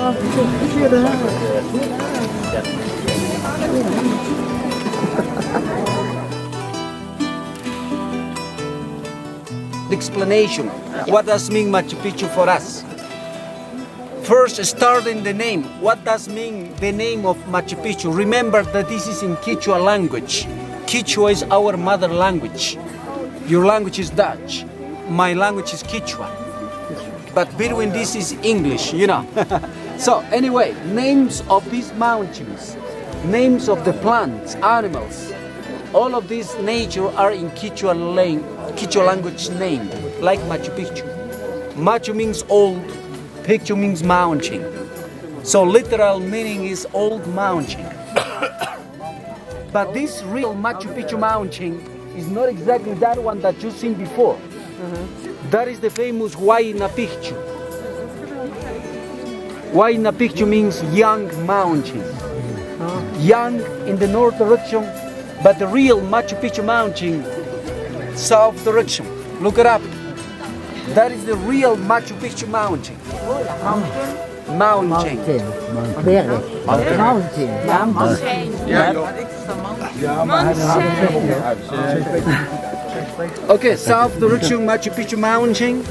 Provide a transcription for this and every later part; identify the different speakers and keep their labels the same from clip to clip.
Speaker 1: The explanation, what does mean Machu Picchu for us? First, starting the name. What does mean the name of Machu Picchu? Remember that this is in Quechua language. Quechua is our mother language. Your language is Dutch. My language is Quechua. But between this is English, you know. So anyway, names of these mountains, names of the plants, animals, all of these nature are in Quechua language name, like Machu Picchu. Machu means old, Picchu means mountain. So literal meaning is old mountain. But this real Machu Picchu mountain is not exactly that one that you've seen before. That is the famous Huayna Picchu. Huayna Picchu means young mountain. Young in the north direction, but the real Machu Picchu mountain, south direction. Look it up. That is the real Machu Picchu mountain. Mountain. Okay, south direction Machu Picchu mountain,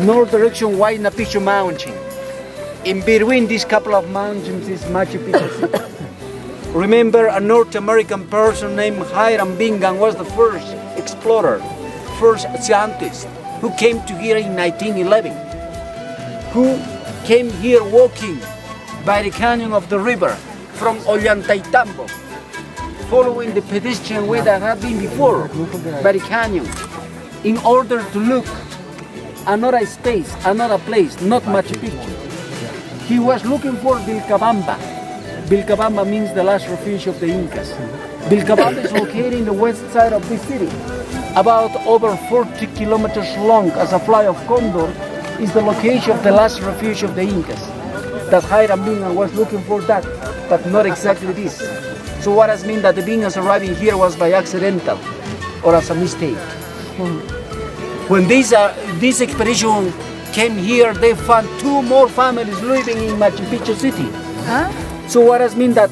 Speaker 1: north direction Huayna Picchu mountain. In between these couple of mountains is Machu Picchu city. Remember, a North American person named Hiram Bingham was the first explorer, first scientist who came to here in 1911, who came here walking by the canyon of the river from Ollantaytambo, following the pedestrian way that had been before by the canyon, in order to look another space, another place, not Machu Picchu. He was looking for Vilcabamba. Vilcabamba means the last refuge of the Incas. Vilcabamba is located in the west side of this city. About over 40 kilometers long, as a fly of condor, is the location of the last refuge of the Incas. That Hiram Bingham was looking for that, but not exactly this. So what does mean that the Binghams arriving here was by accidental or as a mistake? When this expedition came here, they found two more families living in Machu Picchu city. So what does mean that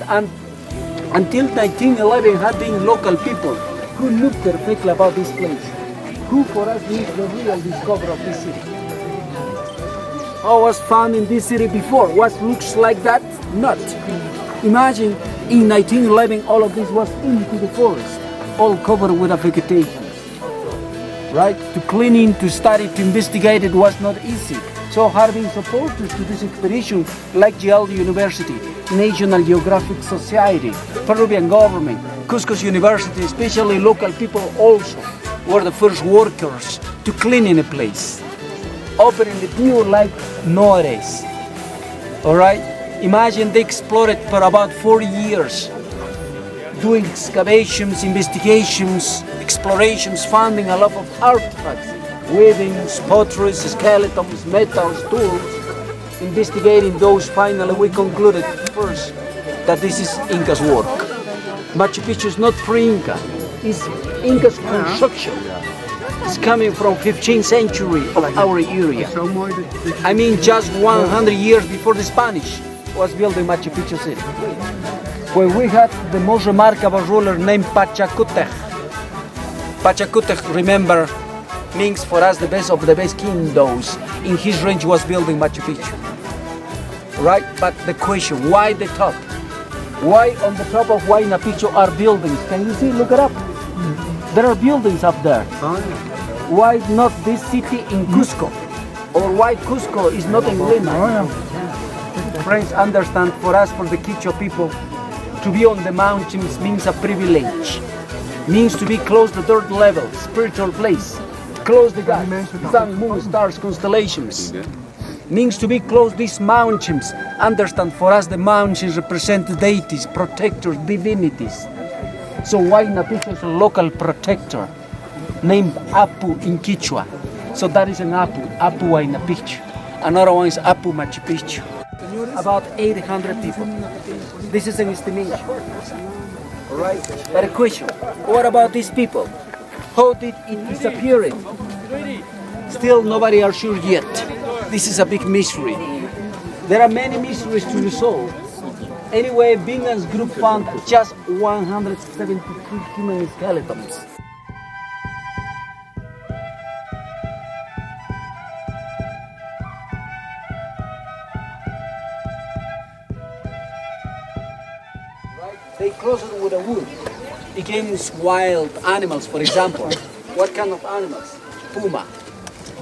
Speaker 1: until 1911 had been local people who knew perfectly about this place, who for us is the real discoverer of this city. What was found in this city before? What looks like that? Not. Imagine in 1911 all of this was into the forest, all covered with a vegetation. Right? To cleaning, to study, to investigate it was not easy. So having supporters to this expedition like Yale University, National Geographic Society, Peruvian government, Cusco's University, especially local people also were the first workers to clean in a place. Opening the pure like nowadays. Alright? Imagine they explored for about 40 years, doing excavations, investigations, explorations, finding a lot of artifacts, weavings, pottery, skeletons, metals, tools. Investigating those, finally we concluded first that this is Inca's work. Machu Picchu is not pre-Inca, it's Inca's construction. It's coming from 15th century of our area. I mean just 100 years before the Spanish was building Machu Picchu city. When we had the most remarkable ruler named Pachacutec. Pachacutec, remember, means for us the best of the best kingdoms. In his range was building Machu Picchu. Right? But the question, why the top? Why on the top of Huayna Picchu are buildings? Can you see? Look it up. There are buildings up there. Why not this city in Cusco? Or why Cusco is not in Lima? Friends, understand, for us, for the Quechua people, to be on the mountains means a privilege. Means to be close to third level, spiritual place. Close the gods, sun, moon, stars, constellations. Means to be close these mountains. Understand, for us the mountains represent deities, protectors, divinities. So Huayna Picchu is a local protector named Apu in Quechua. So that is an Apu Huayna Picchu. Another one is Apu Machu Picchu. About 800 people. This is an estimation. Alright? But a question, what about these people? How did it disappear? Still nobody are sure yet. This is a big mystery. There are many mysteries to resolve. Anyway, Bingham's group found just 173 human skeletons. They closed it with a wood against wild animals, for example. What kind of animals? Puma,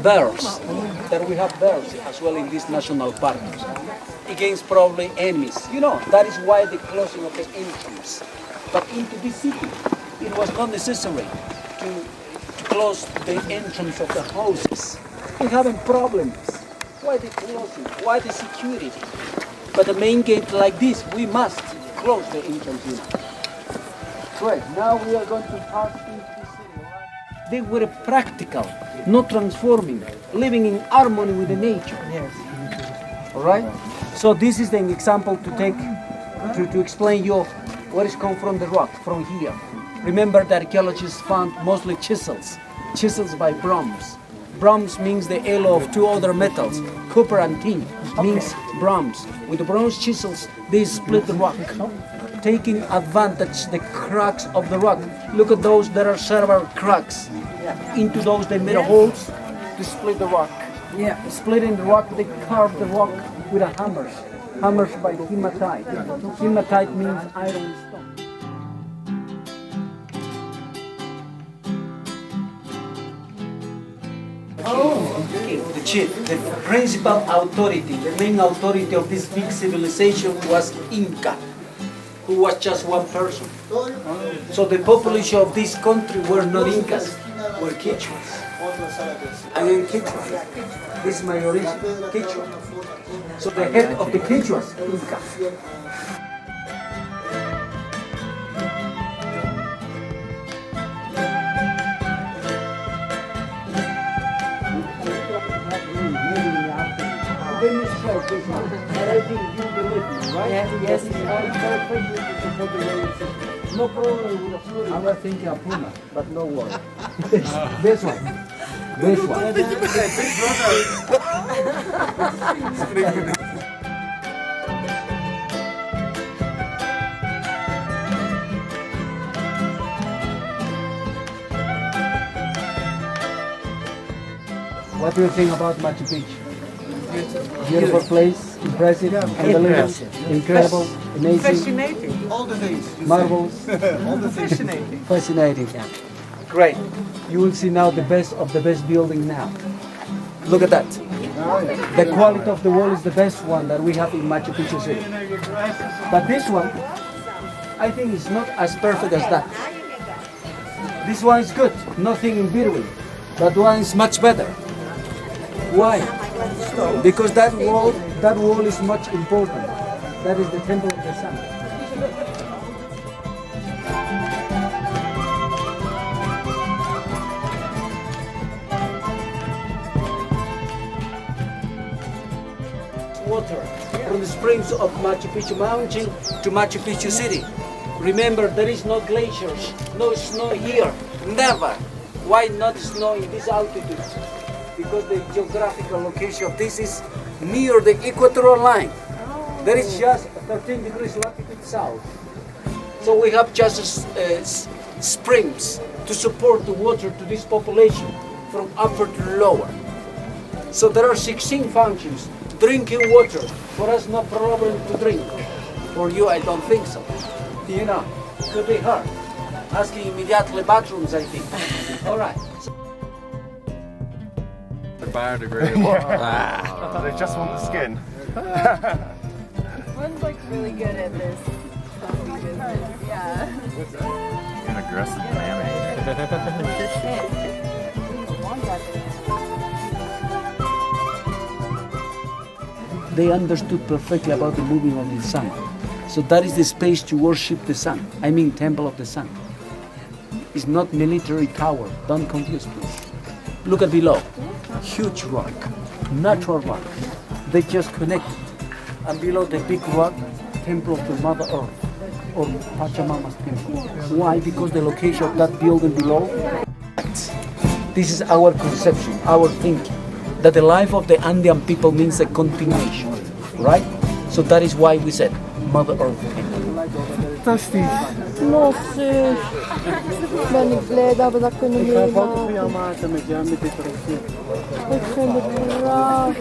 Speaker 1: bears. There we have bears as well in this national park. Against probably enemies. You know, that is why the closing of the entrance. But into this city, it was not necessary to close the entrance of the houses. We're having problems. Why the closing? Why the security? But the main gate like this, we must close the entrance, you know. Right, now we are going to pass into the city, right? They were practical, not transforming, living in harmony with the nature. Yes. All right? So this is an example to take, to explain you what is come from the rock, from here. Remember that archaeologists found mostly chisels by bronze. Bronze means the alloy of two other metals, copper and tin, means bronze. With the bronze chisels, they split the rock, taking advantage the cracks of the rock. Look at those, there are several cracks. Into those they made holes to split the rock. Splitting the rock, they carved the rock with a hammer. Hammers by hematite. Hematite means iron stone. The chief, the principal authority, the main authority of this big civilization was Inca, who was just one person. So the population of this country were not Incas, were Quichuas. I am Quichua. This is my origin, Quichua. So the head of the Quichuas, Inca. Yes. No problem with the food. I was thinking of Puma, but no worry. This one. What do you think about Machu Picchu? Beautiful place, impressive, unbelievable, incredible, amazing.
Speaker 2: Fascinating. All the things.
Speaker 1: Marvels.
Speaker 2: All the things. Fascinating.
Speaker 1: Fascinating. Great. You will see now the best of the best building now. Look at that. The quality of the wall is the best one that we have in Machu Picchu City. But this one, I think is not as perfect as that. This one is good, nothing in between. That one is much better. Why? Because that wall is much important. That is the temple of the sun. Water from the springs of Machu Picchu Mountain to Machu Picchu City. Remember, there is no glaciers, no snow here, never. Why not snow in this altitude? Because the geographical location of this is near the equatorial line. There is just 13 degrees latitude south. So we have just springs to support the water to this population from upper to lower. So there are 16 functions. Drinking water, for us no problem to drink. For you, I don't think so. You know, could be hard. Asking immediately bathrooms, I think. All right.
Speaker 3: Biodegradable. They just want the skin.
Speaker 4: One's like really good at this. Yeah.
Speaker 3: An aggressive man.
Speaker 1: They understood perfectly about the moving of the sun. So that is the space to worship the sun. I mean, temple of the sun. It's not military tower. Don't confuse, please. Look at below. Huge rock, natural rock. They just connected. And below the big rock, temple of the Mother Earth, or Pachamama's temple. Why? Because the location of that building below. This is our conception, our thinking, that the life of the Andean people means a continuation. right? So that is why we said Mother Earth.
Speaker 3: Fantastiskt.
Speaker 4: Nossa, men jag gled över att kunna bli med. Jag kände bra.